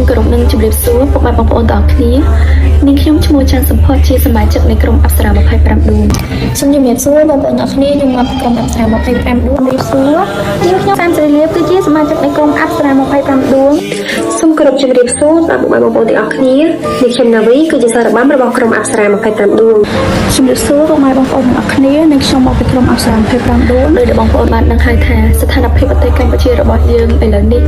គោរពនឹងជម្រាបសួរពុកម៉ែបងប្អូនទាំងអស់គ្នានាងខ្ញុំឈ្មោះច័ន្ទសំផស្សជាសមាជិកនៃក្រុមអប្សរា25ដួងសូមជម្រាបសួរបងប្អូនទាំងអស់គ្នាខ្ញុំមកក្រុមអប្សរា25ដួងជម្រាបសួរនាងខ្ញុំសាមសេរីលាគឺជាសមាជិកនៃក្រុមអប្សរា25ដួងសូមគោរពជម្រាបសួរដល់ពុកម៉ែបងប្អូនទាំងអស់គ្នានាងខ្ញុំណាវីគឺជាសារបាំរបស់ក្រុមអប្សរា25ដួងជម្រាបសួរពុកម៉ែបងប្អូនទាំងអស់គ្នានាងខ្ញុំមកពីក្រុមអប្សរា25ដួងដោយបងប្អូនបានដឹងហើយថាស្ថានភាពប្រទេសកម្ពុជារបស់យើងឥឡូវនេះ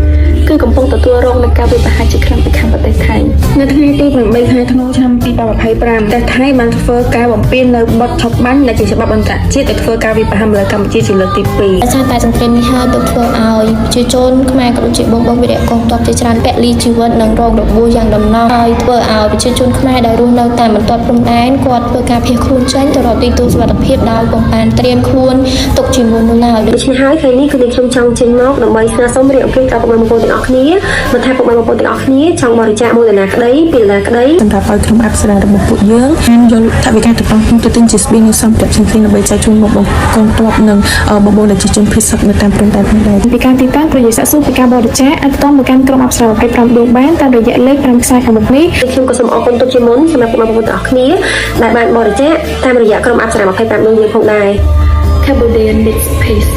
គឺកំពុងទទួលរងនឹងការវាយប្រហារជាខ្លាំងពីខាងប្រទេសថៃនៅថ្ងៃទី8ខែធ្នូឆ្នាំ2025ប្រទេសថៃបានធ្វើការបំពាននៅបទថប់បាញ់ដែលជាច្បាប់អន្តរជាតិដែលធ្វើការវាយប្រហារលើកម្ពុជាជាលើកទី2ដោយសារតែសង្គ្រាមនេះហើយទើបធ្វើឲ្យប្រជាជនខ្មែរក៏ដូចជាបងវីរៈកងទ័ពជាច្រើនពលីជីវិតនិងរងរបួសយ៉ាងដំណំហើយធ្វើឲ្យប្រជាជនខ្មែរដែលរស់នៅតាមបន្ទាត់ព្រំដែនគាត់ធ្វើការភៀសខ្លួនចេញទៅរកទីទួលសុវត្ថិភាពដោយបំបានត្រៀមខ្លួនទុកជាមុននោះឡើយដូច្នេះហើយថ្ងៃនេះគឺខ្ញុំចង់ចេញមកដើម្បីស្នើសុំរៀបអំពីដល់ពុកម៉ែបងប្អូនទាំងអស់គ្នាមិនថាពុកម៉ែបងប្អូនទាំងអស់គ្នាចង់បរិច្ចាគមួយដុល្លារក្តី2ដុល្លារក្តីសម្រាប់ឲ្យក្រុមអប្សរារបស់ពួកយើងបានយកថវិកាទាំងអស់នោះទៅទិញជាស្បៀងនិងសម្ភារៈផ្សេងៗដើម្បីចែកជូនមកកងទ័ពនិងបងប្អូនប្រជាជនភេទសឹកនៅតាមព្រំដែនផងដែរពីការទីតាំងប្រយោជន៍សាកសួរពីការបរិច្ចាគអាចតាមមកកាន់ក្រុមអប្សរា25ដួងបានតាមរយៈលេខ5ខ្សែខាងមុខនេះខ្ញុំក៏សូមអរគុណទុកជាមុនសម្រាប់ពុកម៉ែបងប្អូនទាំងអស់គ្នាដែលបានបរិច្ចាគតាមរយៈក្រុមអប្សរា25ដួងយើងផងដែរ Cambodian Mixed Pace